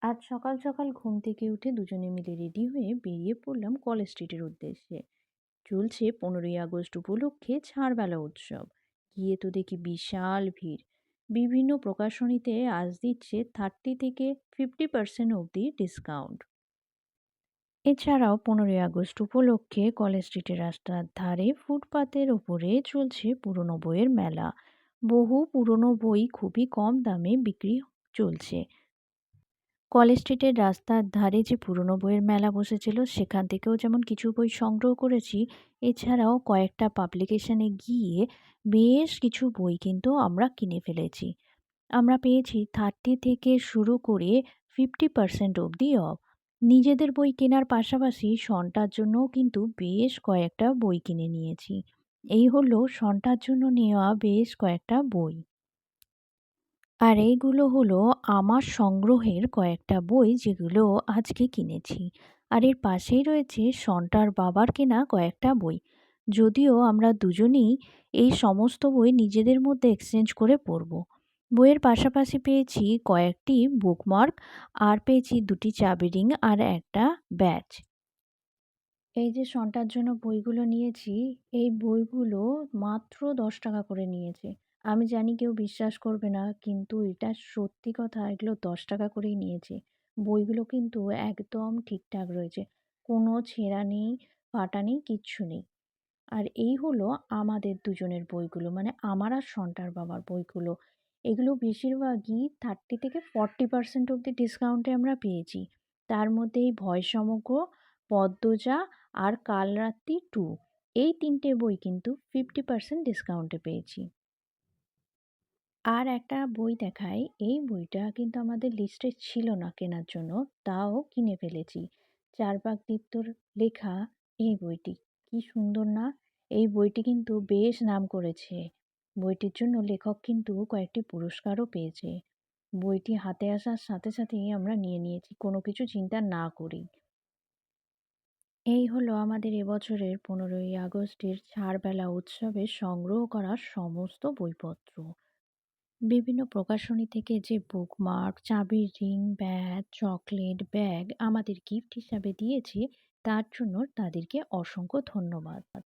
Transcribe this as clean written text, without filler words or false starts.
আজ সকাল সকাল ঘুম থেকে উঠে দুজনে মিলে রেডি হয়ে বেরিয়ে পড়লাম কলেজ স্ট্রিটের উদ্দেশ্যে। চলছে 15ই আগস্ট উপলক্ষে ছাড়বেলা উৎসব। গিয়ে তো দেখি বিশাল ভিড়। বিভিন্ন প্রকাশনীতে আজ দিচ্ছে 30 থেকে 50% অবধি ডিসকাউন্ট। এছাড়াও 15ই আগস্ট উপলক্ষে কলেজ স্ট্রিটের রাস্তার ধারে ফুটপাতের ওপরে চলছে পুরনো বইয়ের মেলা। বহু পুরনো বই খুবই কম দামে বিক্রি চলছে। কলেজ স্ট্রিটের রাস্তার ধারে যে পুরনো বইয়ের মেলা বসেছিল সেখান থেকেও যেমন কিছু বই সংগ্রহ করেছি, এছাড়াও কয়েকটা পাবলিকেশনে গিয়ে বেশ কিছু বই কিন্তু আমরা কিনে ফেলেছি। আমরা পেয়েছি 30 থেকে শুরু করে 50% অবধি অফ। নিজেদের বই কেনার পাশাপাশি সন্তার জন্যও কিন্তু বেশ কয়েকটা বই কিনে নিয়েছি। এই হলো সন্তার জন্য নেওয়া বেশ কয়েকটা বই। আর এইগুলো হলো আমার সংগ্রহের কয়েকটা বই যেগুলো আজকে কিনেছি। আর এর পাশেই রয়েছে সন্টার বাবার কেনা কয়েকটা বই। যদিও আমরা দুজনেই এই সমস্ত বই নিজেদের মধ্যে এক্সচেঞ্জ করে পড়ব। বইয়ের পাশাপাশি পেয়েছি কয়েকটি বুকমার্ক, আর পেয়েছি দুটি চাবি রিং আর একটা ব্যাজ। এই যে সন্টার জন্য বইগুলো নিয়েছি, এই বইগুলো মাত্র 10 টাকা করে নিয়েছে। আমি জানি কেউ বিশ্বাস করবে না, কিন্তু এটা সত্যি কথা, এগুলো 10 টাকা করেই নিয়েছে। বইগুলো কিন্তু একদম ঠিকঠাক রয়েছে, কোনো ছেঁড়া নেই, ফাটা নেই, কিচ্ছু নেই। আর এই হলো আমাদের দুজনের বইগুলো, মানে আমার আর সন্টার বাবার বইগুলো। এগুলো বেশিরভাগই 30 থেকে 40% অব্দি ডিসকাউন্টে আমরা পেয়েছি। তার মধ্যে এই ভয় সমগ্র, পদ্মজা আর কালরাত্রি 2, এই তিনটে বই কিন্তু 50% ডিসকাউন্টে পেয়েছি। আর একটা বই দেখাই, এই বইটা কিন্তু আমাদের লিস্টে ছিল না কেনার জন্য, তাও কিনে ফেলেছি। চারবাক দীপ্তর লেখা এই বইটি। কি সুন্দর না? এই বইটি কিন্তু বেশ নাম করেছে। বইটির জন্য লেখক কিন্তু কয়েকটি পুরস্কারও পেয়েছে। বইটি হাতে আসার সাথে সাথেই আমরা নিয়ে নিয়েছি, কোনো কিছু চিন্তা না করেই। এই হলো আমাদের এবছরের 15ই আগস্টের ছাড়বেলা উৎসবে সংগ্রহ করা সমস্ত বইপত্র। বিভিন্ন প্রকাশনী থেকে যে বুকমার্ক, চাবির রিং, ব্যাজ, চকলেট, ব্যাগ আমাদের গিফট হিসাবে দিয়েছে, তার জন্য তাদেরকে অসংখ্য ধন্যবাদ।